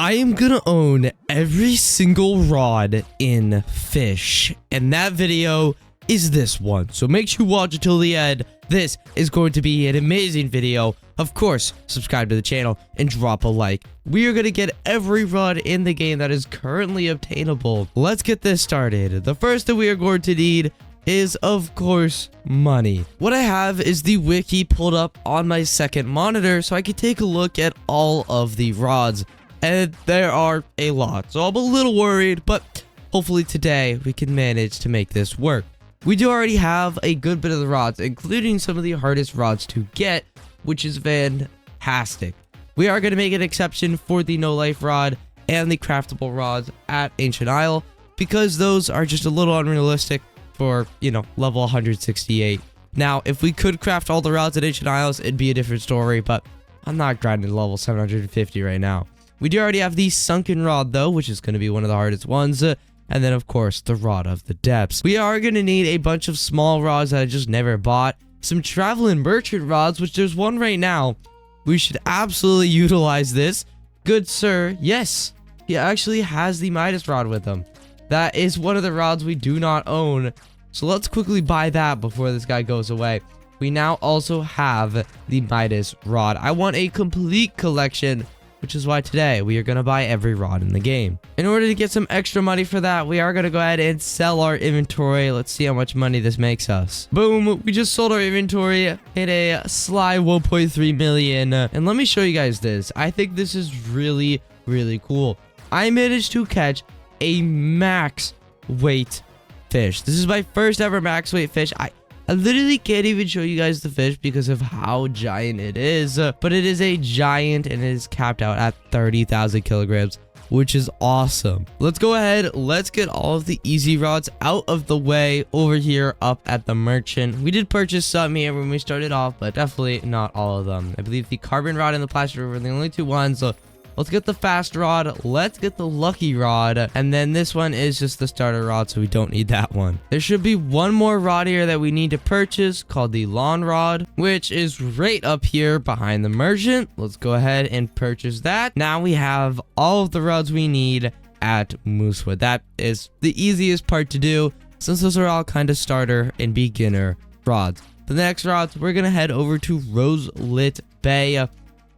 I am gonna own every single rod in Fish, and that video is this one. So make sure you watch it till the end. This is going to be an amazing video. Of course, subscribe to the channel and drop a like. We are going to get every rod in the game that is currently obtainable. Let's get this started. The first that we are going to need is, of course, money. What I have is the wiki pulled up on my second monitor so I can take a look at all of the rods. And there are a lot, so I'm a little worried, but hopefully today we can manage to make this work. We do already have a good bit of the rods, including some of the hardest rods to get, which is fantastic. We are going to make an exception for the no life rod and the craftable rods at Ancient Isle, because those are just a little unrealistic for, level 168. Now, if we could craft all the rods at Ancient Isles, it'd be a different story, but I'm not grinding level 750 right now. We do already have the sunken rod, though, which is going to be one of the hardest ones. And then, of course, the rod of the depths. We are going to need a bunch of small rods that I just never bought. Some traveling merchant rods, which there's one right now. We should absolutely utilize this. Good sir. Yes, he actually has the Midas rod with him. That is one of the rods we do not own. So let's quickly buy that before this guy goes away. We now also have the Midas rod. I want a complete collection, which is why today we are going to buy every rod in the game. In order to get some extra money for that, we are going to go ahead and sell our inventory. Let's see how much money this makes us. Boom, we just sold our inventory, hit a sly 1.3 million. And let me show you guys this. I think this is really, really cool. I managed to catch a max weight fish. This is my first ever max weight fish. I literally can't even show you guys the fish because of how giant it is, but it is a giant and it is capped out at 30,000 kilograms, which is awesome. Let's go ahead. Let's get all of the easy rods out of the way over here up at the merchant. We did purchase some here when we started off, but definitely not all of them. I believe the carbon rod and the plastic rod were the only two ones. So let's get the fast rod. Let's get the lucky rod. And then this one is just the starter rod, so we don't need that one. There should be one more rod here that we need to purchase called the lawn rod, which is right up here behind the merchant. Let's go ahead and purchase that. Now we have all of the rods we need at Moosewood. That is the easiest part to do, since those are all kind of starter and beginner rods. For the next rods, we're going to head over to Roselit Bay.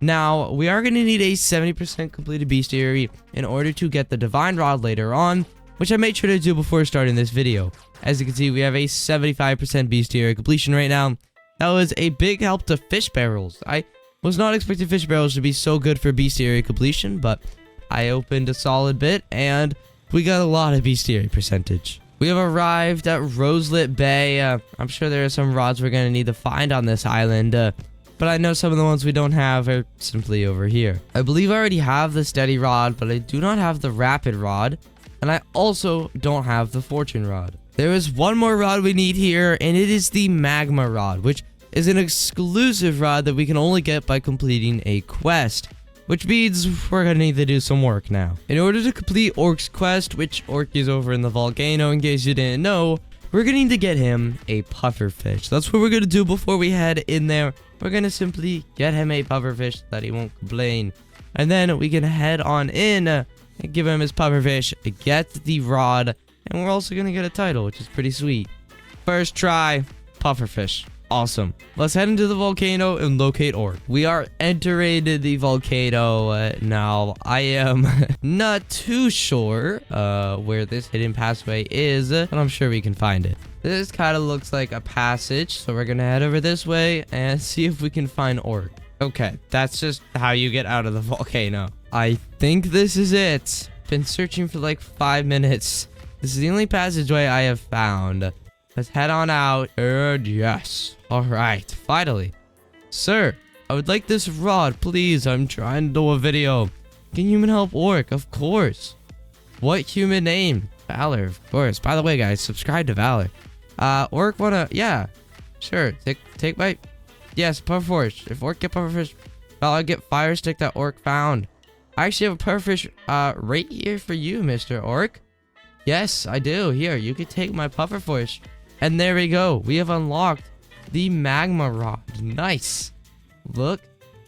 Now, we are going to need a 70% completed bestiary in order to get the divine rod later on, which I made sure to do before starting this video. As you can see, we have a 75% bestiary completion right now. That was a big help to fish barrels. I was not expecting fish barrels to be so good for bestiary completion, but I opened a solid bit and we got a lot of bestiary percentage. We have arrived at Roselit Bay. I'm sure there are some rods we're going to need to find on this island, but I know some of the ones we don't have are simply over here. I believe I already have the steady rod, but I do not have the rapid rod. And I also don't have the fortune rod. There is one more rod we need here, and it is the magma rod, which is an exclusive rod that we can only get by completing a quest, which means we're going to need to do some work now. In order to complete Orc's quest, which Orc is over in the volcano in case you didn't know, we're going to need to get him a pufferfish. That's what we're going to do before we head in there. We're going to simply get him a pufferfish so that he won't complain. And then we can head on in and give him his pufferfish, get the rod, and we're also going to get a title, which is pretty sweet. First try, pufferfish. Awesome. Let's head into the volcano and locate Orc. We are entering the volcano now. I am not too sure where this hidden passageway is, but I'm sure we can find it. This kind of looks like a passage, so we're going to head over this way and see if we can find Orc. Okay, that's just how you get out of the volcano. I think this is it. Been searching for like 5 minutes. This is the only passageway I have found. Let's head on out. And yes. All right. Finally. Sir, I would like this rod, please. I'm trying to do a video. Can human help Orc? Of course. What human name? Valor, of course. By the way, guys, subscribe to Valor. Orc wanna... Yeah. Sure. Take my... Yes, pufferfish. If Orc get pufferfish, Valor get fire stick that Orc found. I actually have a pufferfish right here for you, Mr. Orc. Yes, I do. Here, you can take my pufferfish. And there we go. We have unlocked the magma rod. Nice. Look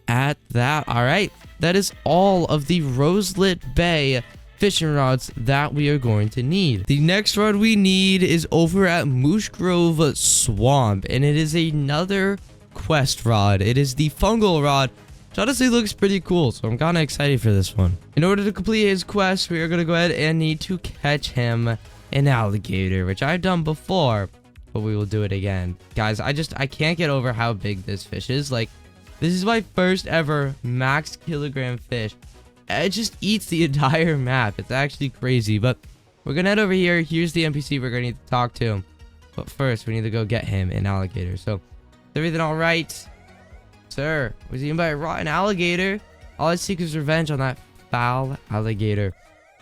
at that. All right, that is all of the Roselit Bay fishing rods that we are going to need. The next rod we need is over at Moose Grove Swamp, and it is another quest rod. It is the fungal rod, which honestly looks pretty cool, so I'm kind of excited for this one. In order to complete his quest, we are going to go ahead and need to catch him an alligator, which I've done before, but we will do it again. Guys, I can't get over how big this fish is. Like, this is my first ever max kilogram fish. It just eats the entire map. It's actually crazy, but we're gonna head over here. Here's the NPC we're gonna need to talk to. But first, we need to go get him an alligator. So, is everything all right? Sir, was he by a rotten alligator? All I seek is revenge on that foul alligator.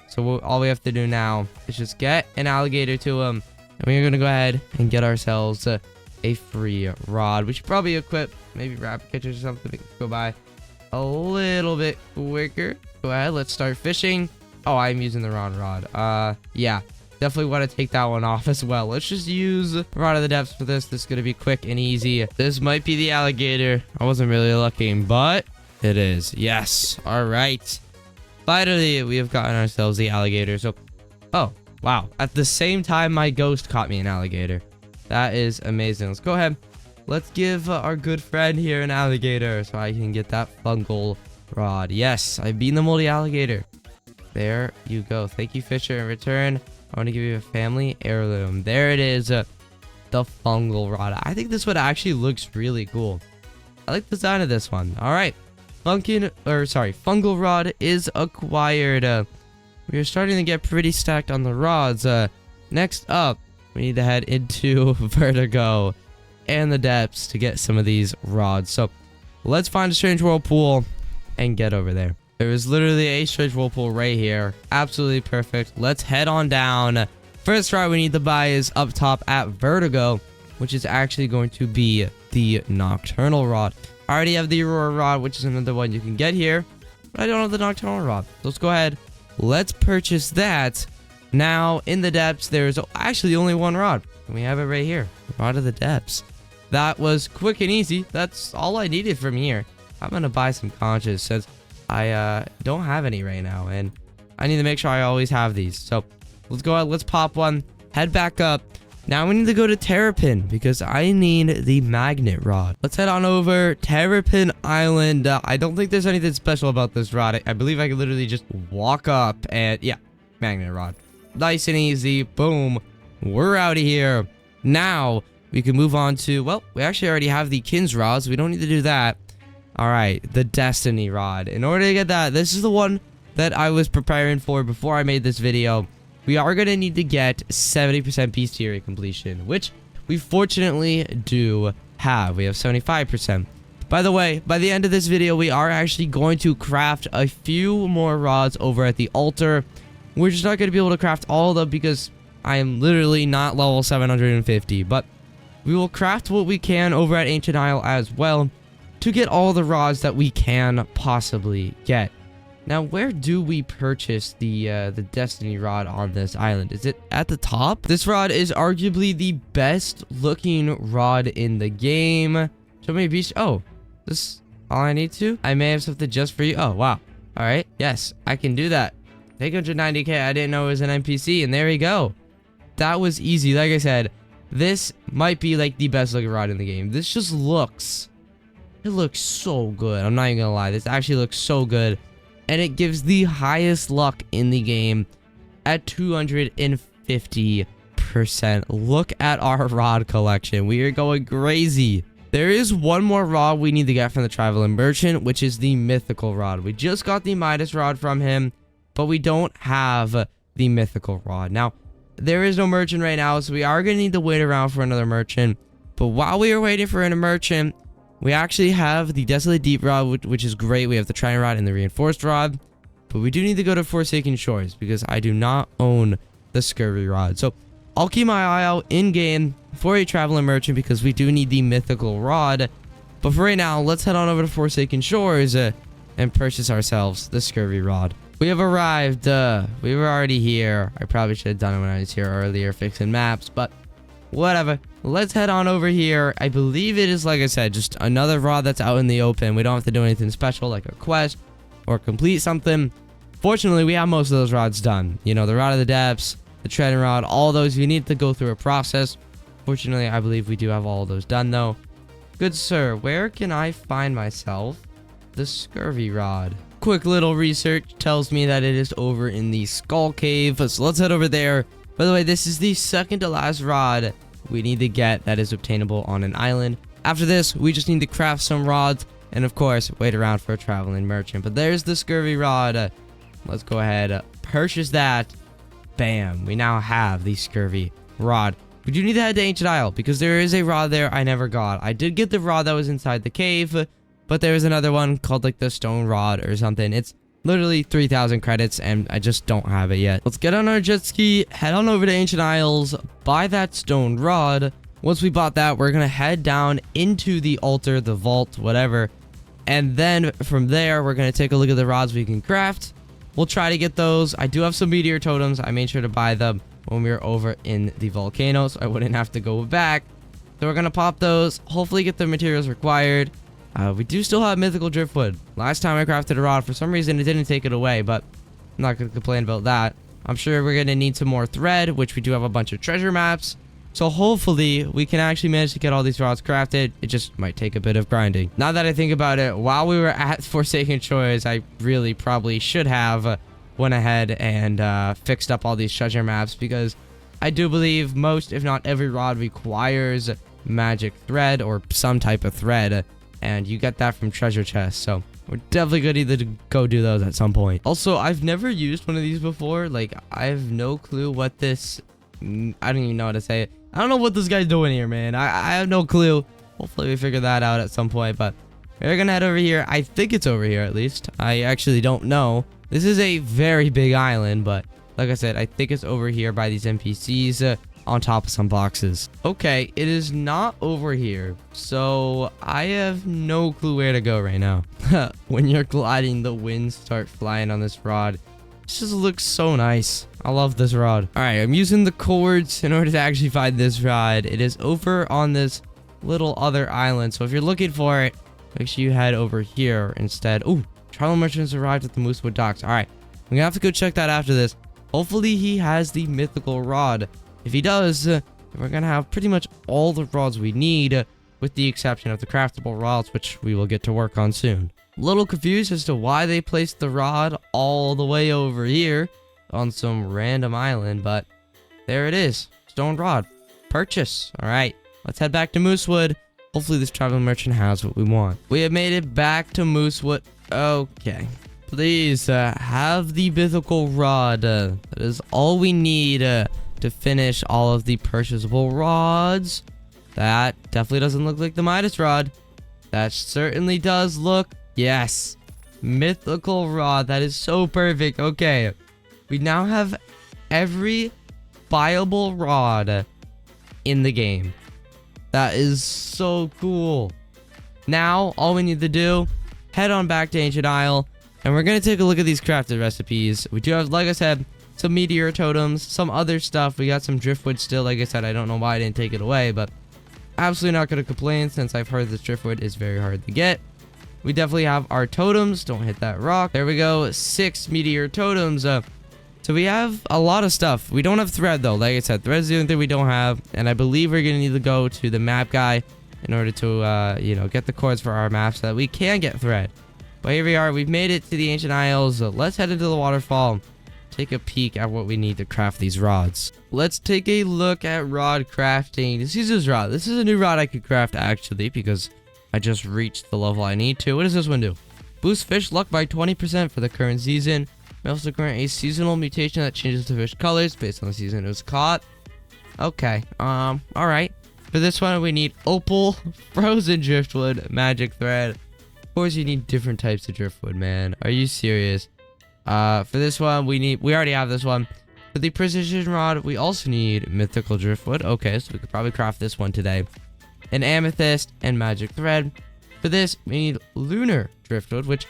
So all we have to do now is just get an alligator to him. And we're gonna go ahead and get ourselves a free rod. We should probably equip maybe rabbit catchers or something. We can go by a little bit quicker. Go ahead, let's start fishing. Oh, I'm using the wrong rod. Yeah, definitely want to take that one off as well. Let's just use Rod of the Depths for this. This is gonna be quick and easy. This might be the alligator. I wasn't really looking, but it is. Yes. All right. Finally, we have gotten ourselves the alligator. So, oh, wow. At the same time, my ghost caught me an alligator. That is amazing. Let's go ahead. Let's give our good friend here an alligator so I can get that fungal rod. Yes, I've beaten the moldy alligator. There you go. Thank you, Fisher. In return, I want to give you a family heirloom. There it is. The fungal rod. I think this one actually looks really cool. I like the design of this one. All right. Fungal rod is acquired. We are starting to get pretty stacked on the rods. Next up, we need to head into Vertigo and the depths to get some of these rods. So let's find a strange whirlpool and get over there. There is literally a strange whirlpool right here. Absolutely perfect. Let's head on down. First rod we need to buy is up top at Vertigo, which is actually going to be the Nocturnal rod. I already have the Aurora rod, which is another one you can get here, but I don't have the Nocturnal rod. So let's go ahead. Let's purchase that. Now, in the depths, there's actually only one rod. And we have it right here. Rod of the Depths. That was quick and easy. That's all I needed from here. I'm going to buy some conches since I don't have any right now. And I need to make sure I always have these. So let's go ahead. Let's pop one. Head back up. Now we need to go to Terrapin because I need the magnet rod. Let's head on over Terrapin Island. I don't think there's anything special about this rod. I believe I can literally just walk up and yeah, magnet rod. Nice and easy. Boom. We're out of here. Now we can move on to, well, we actually already have the Kins rods. We don't need to do that. All right, the Destiny rod. In order to get that, this is the one that I was preparing for before I made this video. We are going to need to get 70% bestiary completion, which we fortunately do have. We have 75%. By the way, by the end of this video, we are actually going to craft a few more rods over at the altar. We're just not going to be able to craft all of them because I am literally not level 750. But we will craft what we can over at Ancient Isle as well to get all the rods that we can possibly get. Now, where do we purchase the Destiny rod on this island? Is it at the top? This rod is arguably the best looking rod in the game. Show me a beach. Oh, this is all I need to? I may have something just for you. Oh, wow. All right. Yes, I can do that. Take 190k. I didn't know it was an NPC, and there we go. That was easy. Like I said, this might be like the best looking rod in the game. This just looks... It looks so good. I'm not even gonna lie. This actually looks so good. And it gives the highest luck in the game at 250%. Look at our rod collection. We are going crazy. There is one more rod we need to get from the Traveling Merchant, which is the Mythical rod. We just got the Midas rod from him, but we don't have the Mythical rod. Now, there is no merchant right now, so we are going to need to wait around for another merchant. But while we are waiting for a merchant, we actually have the Desolate Deep rod, which is great. We have the Trident rod and the Reinforced rod. But we do need to go to Forsaken Shores because I do not own the Scurvy rod. So I'll keep my eye out in-game for a Traveling Merchant because we do need the Mythical rod. But for right now, let's head on over to Forsaken Shores and purchase ourselves the Scurvy rod. We have arrived. We were already here. I probably should have done it when I was here earlier fixing maps. But whatever. Let's head on over here. I believe it is, like I said, just another rod that's out in the open. We don't have to do anything special like a quest or complete something. Fortunately, we have most of those rods done. You know, the rod of the depths, the treading rod, all those. You need to go through a process. Fortunately, I believe we do have all of those done, though. Good sir, where can I find myself the scurvy rod? Quick little research tells me that it is over in the skull cave. So let's head over there. By the way, this is the second to last rod we need to get that is obtainable on an island. After this, we just need to craft some rods and, of course, wait around for a traveling merchant. But there's the scurvy rod. Let's go ahead, purchase that. Bam, we now have the scurvy rod. We do need to head to Ancient Isle because there is a rod there I never got. I did get the rod that was inside the cave, but there was another one called like the stone rod or something. It's literally 3,000 credits and I just don't have it yet. Let's get on our jet ski, head on over to Ancient Isles, buy that stone rod. Once we bought that, we're gonna head down into the altar, the vault, whatever. And then from there, we're gonna take a look at the rods we can craft. We'll try to get those. I do have some meteor totems. I made sure to buy them when we were over in the volcano, so I wouldn't have to go back. So we're gonna pop those, hopefully get the materials required. We do still have mythical driftwood. Last time I crafted a rod, for some reason it didn't take it away, but I'm not gonna complain about that. I'm sure we're gonna need some more thread, which we do have a bunch of treasure maps. So hopefully we can actually manage to get all these rods crafted. It just might take a bit of grinding. Now that I think about it, while we were at Forsaken Shores, I really probably should have went ahead and fixed up all these treasure maps, because I do believe most, if not every rod requires magic thread or some type of thread, and you get that from treasure chests. So we're definitely gonna need to go do those at some point. Also, I've never used one of these before. Like, I have no clue what this, I don't even know how to say it. I don't know what this guy's doing here, man. I have no clue. Hopefully we figure that out at some point, but we're gonna head over here. I think it's over here at least. I actually don't know. This is a very big island, but like I said, I think it's over here by these NPCs on top of some boxes. Okay, it is not over here, so I have no clue where to go right now. When you're gliding, the winds start flying on this rod. This just looks so nice. I love this rod. All right, I'm using the cords in order to actually find this rod. It is over on this little other island, so if you're looking for it, make sure you head over here instead. Oh, travel merchants arrived at the Moosewood docks. All right, I'm gonna have to go check that after this. Hopefully he has the mythical rod. If he does, we're gonna have pretty much all the rods we need, with the exception of the craftable rods, which we will get to work on soon. A little confused as to why they placed the rod all the way over here on some random island, but there it is. Stone rod. Purchase. All right, let's head back to Moosewood. Hopefully this traveling merchant has what we want. We have made it back to Moosewood. Okay. Please have the mythical rod. That is all we need to finish all of the purchasable rods. That definitely doesn't look like the Midas rod. That certainly does look, yes, mythical rod. That is so perfect. Okay, we now have every buyable rod in the game. That is so cool. Now all we need to do, head on back to Ancient Isle, and we're gonna take a look at these crafted recipes. We do have, like I said, some meteor totems, some other stuff. We got some driftwood still. Like I said, I don't know why I didn't take it away, but absolutely not going to complain, since I've heard this driftwood is very hard to get. We definitely have our totems. Don't hit that rock. There we go. 6 meteor totems. So we have a lot of stuff. We don't have thread, though. Like I said, thread's the only thing we don't have, and I believe we're going to need to go to the map guy in order to, you know, get the codes for our map so that we can get thread. But here we are. We've made it to the Ancient Isles. Let's head into the waterfall. Take a peek at what we need to craft these rods. Let's take a look at rod crafting. This is this rod. This is a new rod I could craft, actually, because I just reached the level I need to. What does this one do? Boost fish luck by 20% for the current season. May also grant a seasonal mutation that changes the fish colors based on the season it was caught. Okay, all right. For this one, we need opal, frozen driftwood, magic thread. Of course, you need different types of driftwood, man. Are you serious? For this one, we already have this one. For the precision rod, we also need mythical driftwood. Okay, so we could probably craft this one today. An amethyst and magic thread. For this, we need lunar driftwood, which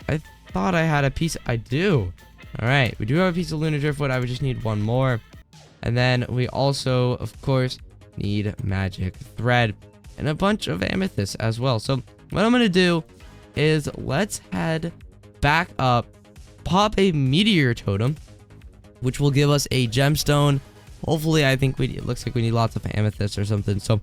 I thought I had a piece. I do. All right, we do have a piece of lunar driftwood. I would just need one more. And then we also, of course, need magic thread and a bunch of amethyst as well. So what I'm going to do is let's head back up, pop a meteor totem, which will give us a gemstone. Hopefully, I think it looks like we need lots of amethyst or something. So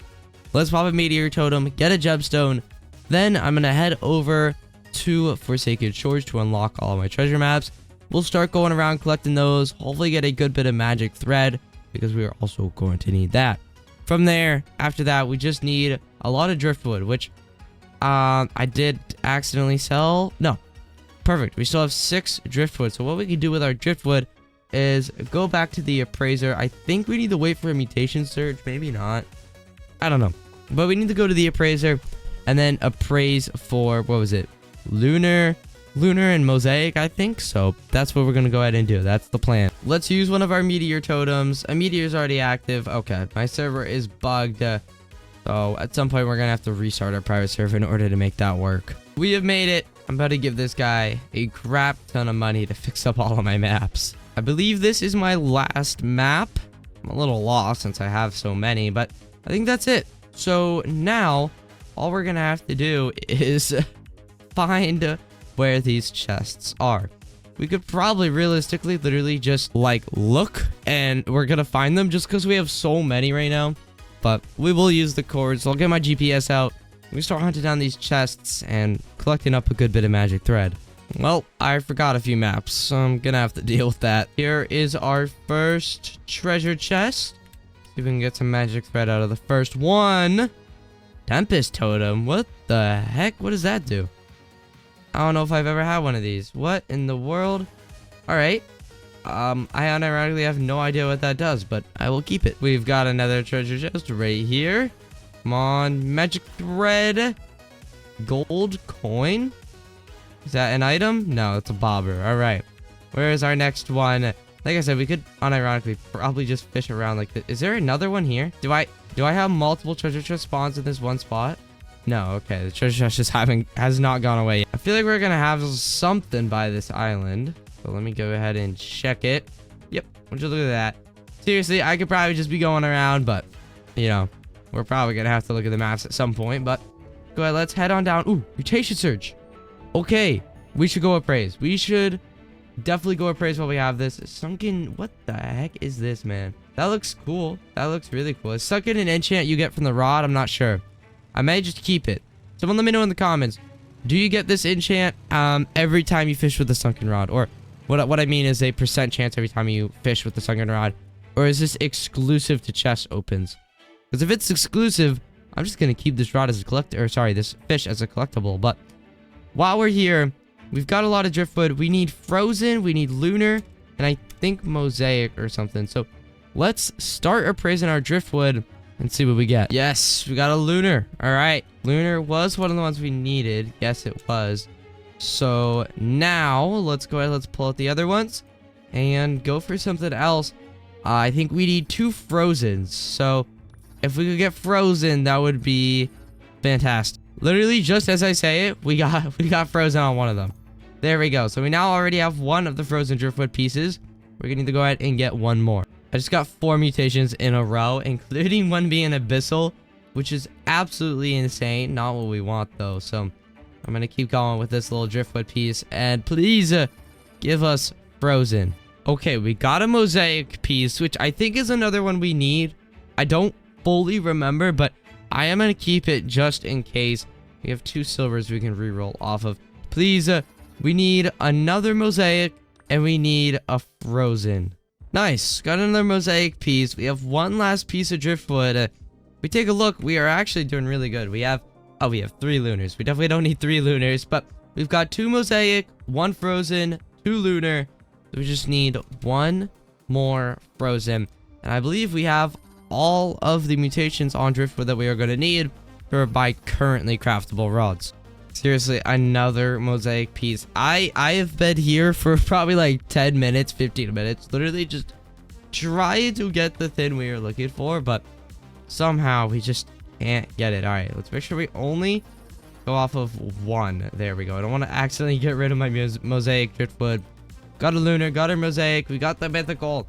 let's pop a meteor totem, get a gemstone. Then I'm going to head over to Forsaken Shores to unlock all of my treasure maps. We'll start going around collecting those, hopefully get a good bit of magic thread, because we are also going to need that. From there, after that, we just need a lot of driftwood, which I did accidentally sell. No, perfect. We still have 6 driftwood. So what we can do with our driftwood is go back to the appraiser. I think we need to wait for a mutation surge. Maybe not. I don't know. But we need to go to the appraiser and then appraise for, what was it? Lunar and mosaic, I think. So that's what we're going to go ahead and do. That's the plan. Let's use one of our meteor totems. A meteor is already active. Okay, my server is bugged. So at some point, we're going to have to restart our private server in order to make that work. We have made it. I'm about to give this guy a crap ton of money to fix up all of my maps. I believe this is my last map. I'm a little lost since I have so many, but I think that's it. So now, all we're going to have to do is find where these chests are. We could probably realistically literally just like look and we're gonna find them just because we have so many right now. But we will use the cords. So I'll get my GPS out. We start hunting down these chests and collecting up a good bit of magic thread. Well, I forgot a few maps, so I'm gonna have to deal with that. Here is our first treasure chest. See if we can get some magic thread out of the first one. Tempest totem. What the heck? What does that do? I don't know if I've ever had one of these. What in the world? Alright. I unironically have no idea what that does, but I will keep it. We've got another treasure chest right here. Come on. Magic thread. Gold coin. Is that an item? No, it's a bobber. Alright. Where is our next one? Like I said, we could unironically probably just fish around like this. Is there another one here? Do I have multiple treasure chest spawns in this one spot? No, okay. The treasure chest just has not gone away yet. I feel like we're gonna have something by this island. So let me go ahead and check it. Yep. Would you look at that? Seriously, I could probably just be going around, but you know, we're probably gonna have to look at the maps at some point. But go ahead, let's head on down. Ooh, mutation surge. Okay, we should go appraise. We should definitely go appraise while we have this. Sunken, what the heck is this, man? That looks cool. That looks really cool. Is sunken an enchant you get from the rod? I'm not sure. I may just keep it. Someone let me know in the comments. Do you get this enchant every time you fish with the sunken rod? Or what I mean is a % chance every time you fish with the sunken rod. Or is this exclusive to chest opens? Because if it's exclusive, I'm just going to keep this rod as a collector. Or sorry, this fish as a collectible. But while we're here, we've got a lot of driftwood. We need frozen, we need lunar, and I think mosaic or something. So let's start appraising our driftwood and see what we get. Yes, we got a lunar. All right. Lunar was one of the ones we needed. Yes, it was. So now let's go ahead. Let's pull out the other ones and go for something else. I think we need 2 frozens. So if we could get frozen, that would be fantastic. Literally, just as I say it, we got frozen on one of them. There we go. So we now already have one of the frozen driftwood pieces. We're going to need to go ahead and get one more. I just got 4 mutations in a row, including one being abyssal, which is absolutely insane. Not what we want, though. So I'm going to keep going with this little driftwood piece. And please give us frozen. Okay, we got a mosaic piece, which I think is another one we need. I don't fully remember, but I am going to keep it just in case. We have 2 silvers we can reroll off of. Please, we need another mosaic, and we need a frozen. Nice. Got another mosaic piece. We have one last piece of driftwood. If we take a look, we are actually doing really good. We have 3 lunars. We definitely don't need 3 lunars, but we've got 2 mosaic, 1 frozen, 2 lunar. We just need 1 more frozen. And I believe we have all of the mutations on driftwood that we are going to need for my currently craftable rods. Seriously, another mosaic piece. I have been here for probably like 10 minutes, 15 minutes. Literally just trying to get the thing we are looking for, but somehow we just can't get it. All right, let's make sure we only go off of 1. There we go. I don't want to accidentally get rid of my mosaic driftwood. Got a lunar, got a mosaic. We got the mythical.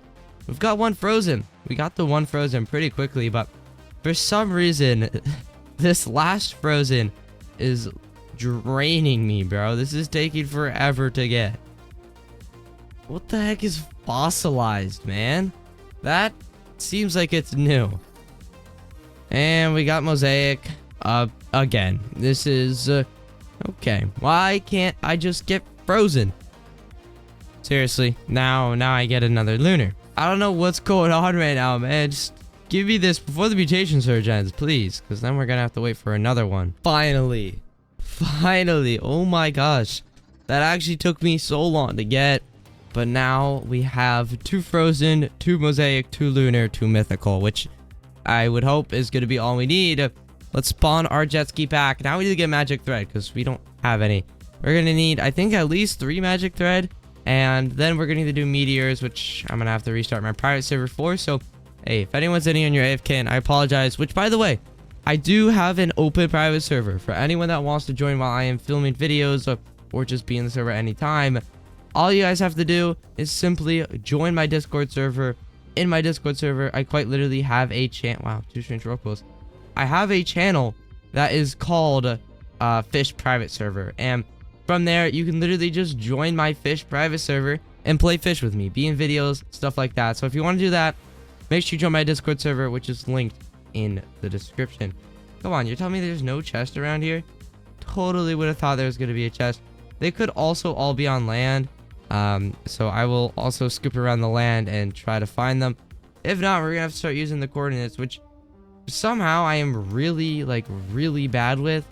We've got 1 frozen. We got the 1 frozen pretty quickly, but For some reason, this last frozen is draining me, bro. This is taking forever to get. What the heck is fossilized, man? That seems like it's new. And we got mosaic again. This is okay. Why can't I just get frozen? Seriously, now I get another lunar. I don't know what's going on right now, man. Just give me this before the mutation surge ends, please, because then we're gonna have to wait for another one. Finally, oh my gosh, that actually took me so long to get. But now we have 2 frozen, 2 mosaic, 2 lunar, 2 mythical, which I would hope is going to be all we need. Let's spawn our jet ski pack. Now we need to get magic thread because we don't have any. We're going to need, I think, at least 3 magic thread. And then we're going to need to do meteors, which I'm going to have to restart my private server for. So, hey, if anyone's sitting on your AFK, and I apologize. Which, by the way, I do have an open private server for anyone that wants to join while I am filming videos or just be in the server anytime. All you guys have to do is simply join my Discord server. In my Discord server, I quite literally have a channel. Wow, 2 strange rockos. I have a channel that is called Fish Private Server. And from there, you can literally just join my Fish Private Server and play Fish with me. Be in videos, stuff like that. So if you want to do that, make sure you join my Discord server, which is linked in the description. Come on, you're telling me there's no chest around here? Totally would have thought there was going to be a chest. They could also all be on land. So I will also scoop around the land and try to find them. If not, we're gonna have to start using the coordinates, which somehow I am really bad with.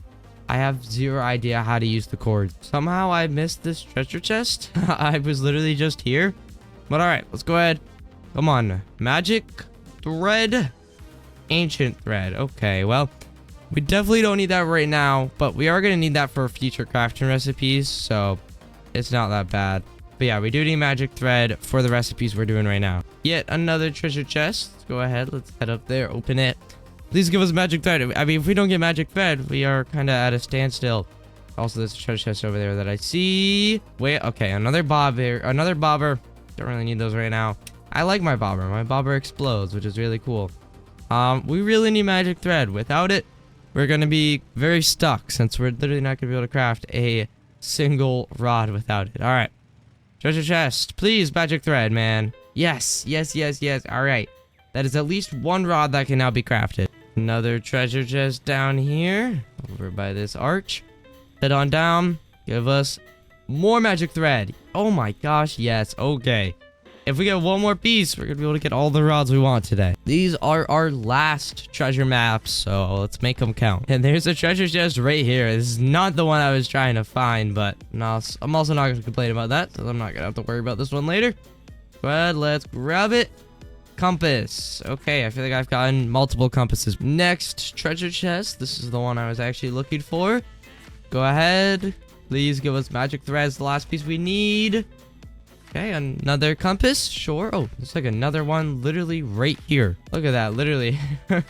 I have zero idea how to use the cords. Somehow I missed this treasure chest. I was literally just here. But alright, let's go ahead. Come on. Magic thread. Ancient thread. Okay, well, we definitely don't need that right now, but we are gonna need that for future crafting recipes, so it's not that bad. But yeah, we do need magic thread for the recipes we're doing right now. Yet another treasure chest. Let's go ahead. Let's head up there. Open it. Please give us magic thread. I mean, if we don't get magic thread, we are kind of at a standstill. Also, there's a treasure chest over there that I see. Wait, okay. Another bob here. Another bobber. Don't really need those right now. I like my bobber. My bobber explodes, which is really cool. We really need magic thread. Without it, we're going to be very stuck since we're literally not going to be able to craft a single rod without it. All right. Treasure chest, please, magic thread, man. Yes. All right, that is at least 1 rod that can now be crafted. Another treasure chest down here, over by this arch. Head on down. Give us more magic thread. Oh my gosh, yes. Okay, if we get 1 more piece, we're gonna be able to get all the rods we want today. These are our last treasure maps, so let's make them count. And there's a treasure chest right here. This is not the one I was trying to find, but no, I'm also not gonna complain about that, so I'm not gonna have to worry about this one later. But let's grab it. Compass. Okay, I feel like I've gotten multiple compasses. Next treasure chest. This is the one I was actually looking for. Go ahead. Please give us magic threads, the last piece we need. Okay, another compass, sure. Oh, there's like another one literally right here. Look at that, literally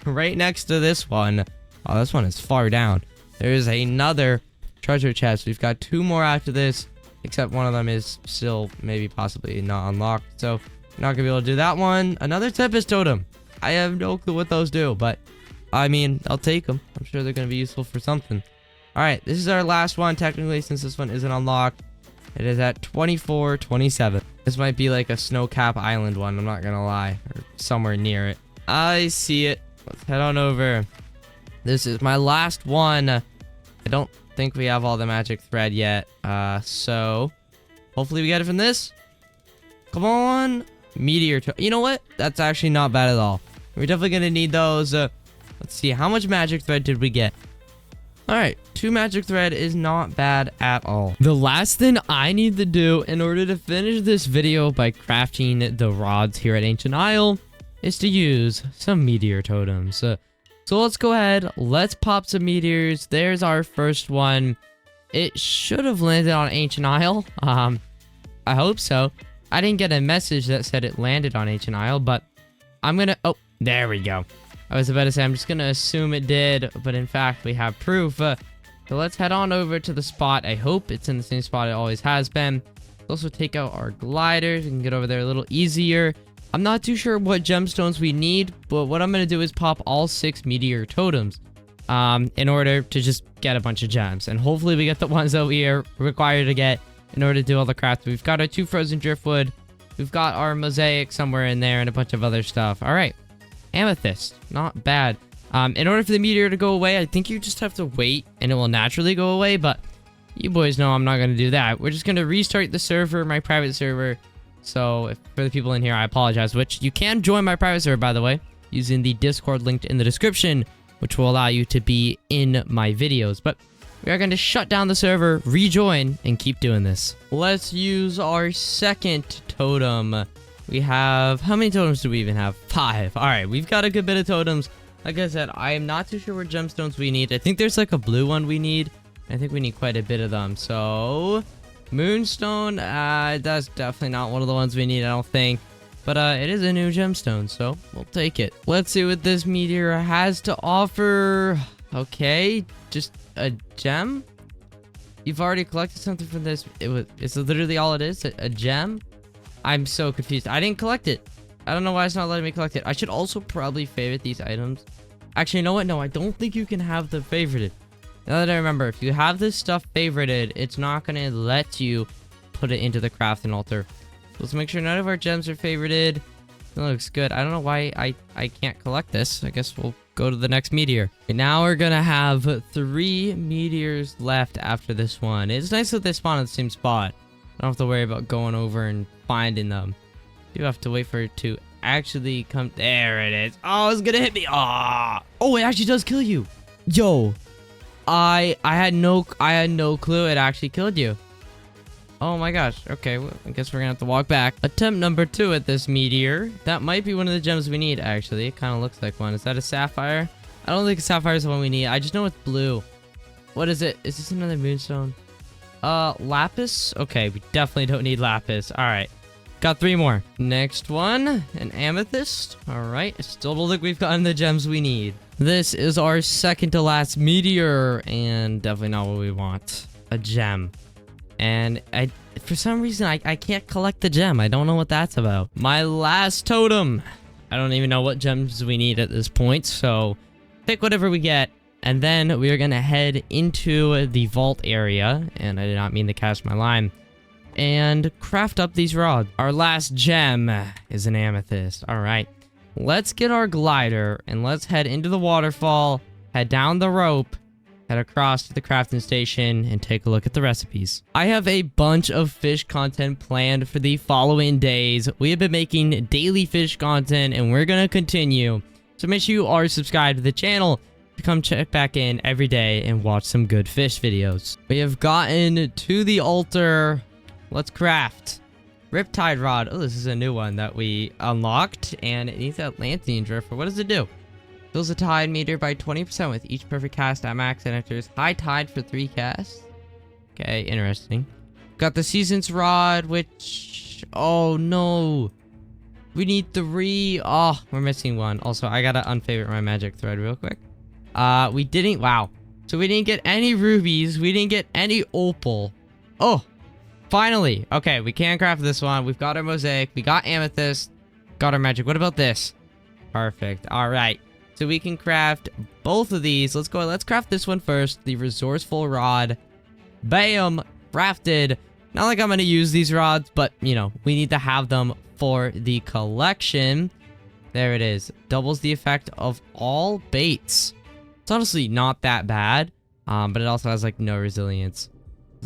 right next to this one. Oh, this one is far down. There's another treasure chest. We've got 2 more after this, except one of them is still maybe possibly not unlocked. So, not gonna be able to do that one. Another Tempest Totem. I have no clue what those do, but I mean, I'll take them. I'm sure they're gonna be useful for something. All right, this is our last one technically since this one isn't unlocked. It is at 24:27. This might be like a snow cap island one, I'm not gonna lie, or somewhere near it. I see it. Let's head on over. This is my last one. I don't think we have all the magic thread yet. So hopefully we get it from this. Come on. Meteor. You know what? That's actually not bad at all. We're definitely gonna need those. Let's see. How much magic thread did we get? Alright, 2 magic thread is not bad at all. The last thing I need to do in order to finish this video by crafting the rods here at Ancient Isle is to use some meteor totems. So let's go ahead, let's pop some meteors. There's our first one. It should have landed on Ancient Isle. I hope so. I didn't get a message that said it landed on Ancient Isle, but I'm gonna... Oh, there we go. I was about to say, I'm just going to assume it did, but in fact, we have proof. So let's head on over to the spot. I hope it's in the same spot it always has been. Let's also take out our gliders. We can get over there a little easier. I'm not too sure what gemstones we need, but what I'm going to do is pop all 6 meteor totems in order to just get a bunch of gems. And hopefully we get the ones that we are required to get in order to do all the crafts. We've got our 2 frozen driftwood. We've got our mosaic somewhere in there and a bunch of other stuff. All right. Amethyst. Not bad. In order for the meteor to go away, I think you just have to wait and it will naturally go away. But you boys know I'm not going to do that. We're just going to restart the server, my private server. So for the people in here, I apologize. Which you can join my private server, by the way, using the Discord linked in the description, which will allow you to be in my videos. But we are going to shut down the server, rejoin, and keep doing this. Let's use our second totem. We have... How many totems do we even have? 5. All right, we've got a good bit of totems. Like I said, I am not too sure what gemstones we need. I think there's like a blue one we need. I think we need quite a bit of them. So, moonstone, that's definitely not one of the ones we need, I don't think. But it is a new gemstone, so we'll take it. Let's see what this meteor has to offer. Okay, just a gem? You've already collected something from this. It's literally all it is, a gem? I'm so confused. I didn't collect it. I don't know why it's not letting me collect it. I should also probably favorite these items. Actually, you know what? No, I don't think you can have them favorited. Now that I remember, if you have this stuff favorited, it's not going to let you put it into the crafting altar. So let's make sure none of our gems are favorited. That looks good. I don't know why I can't collect this. I guess we'll go to the next meteor. Okay, now we're going to have 3 meteors left after this one. It's nice that they spawn in the same spot. I don't have to worry about going over and finding them. You have to wait for it to actually come. There it is. Oh, it's going to hit me. Oh, it actually does kill you. Yo. I had no clue it actually killed you. Oh my gosh. Okay, well, I guess we're gonna have to walk back. Attempt number 2 at this meteor. That might be one of the gems we need, actually. It kind of looks like one. Is that a sapphire? I don't think a sapphire is the one we need. I just know it's blue. What is it? Is this another moonstone? Lapis? Okay, we definitely don't need lapis. All right. Got 3 more. Next one, an amethyst. All right. Still don't think we've gotten the gems we need. This is our second to last meteor, and definitely not what we want. A gem. And for some reason, I can't collect the gem. I don't know what that's about. My last totem. I don't even know what gems we need at this point, so pick whatever we get. And then we are going to head into the vault area, and I did not mean to cast my line, and craft up these rods. Our last gem is an amethyst. All right. Let's get our glider and let's head into the waterfall, head down the rope, head across to the crafting station, and take a look at the recipes. I have a bunch of fish content planned for the following days. We have been making daily fish content, and we're going to continue. So make sure you are subscribed to the channel to come check back in every day and watch some good fish videos. We have gotten to the altar. Let's craft. Riptide rod. Oh, this is a new one that we unlocked, and it needs Atlantean driftwood. What does it do? Fills the tide meter by 20% with each perfect cast at max and enters high tide for 3 casts. Okay, interesting. Got the seasons rod, which... Oh, no. We need 3. Oh, we're missing 1. Also, I gotta unfavorite my magic thread real quick. We didn't... Wow. So we didn't get any rubies. We didn't get any opal. Oh. Finally. Okay, we can craft this one. We've got our mosaic. We got amethyst. Got our magic. What about this? Perfect. All right. So we can craft both of these. Let's go. Let's craft this one first. The resourceful rod. Bam. Crafted. Not like I'm going to use these rods, but, you know, we need to have them for the collection. There it is. Doubles the effect of all baits. It's honestly not that bad, but it also has, like, no resilience.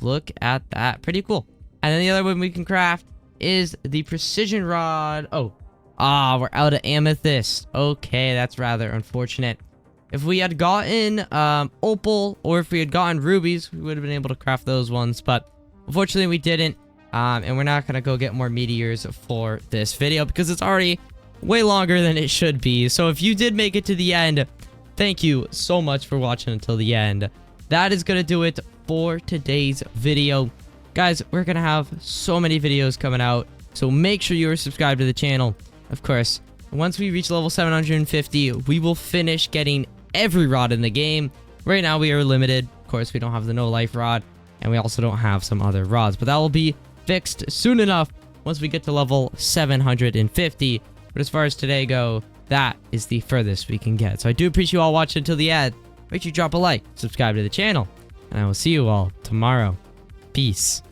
Look at that. Pretty cool. And then the other one we can craft is the precision rod. Oh. We're out of amethyst. Okay, that's rather unfortunate. If we had gotten opal, or if we had gotten rubies, we would have been able to craft those ones. But unfortunately, we didn't. And we're not going to go get more meteors for this video because it's already way longer than it should be. So if you did make it to the end, thank you so much for watching until the end. That is going to do it for today's video. Guys, we're going to have so many videos coming out, so make sure you are subscribed to the channel. Of course, once we reach level 750, we will finish getting every rod in the game. Right now, we are limited. Of course, we don't have the no life rod, and we also don't have some other rods, but that will be fixed soon enough once we get to level 750. But as far as today go, that is the furthest we can get. So I do appreciate you all watching until the end. Make sure you drop a like, subscribe to the channel, and I will see you all tomorrow. Peace.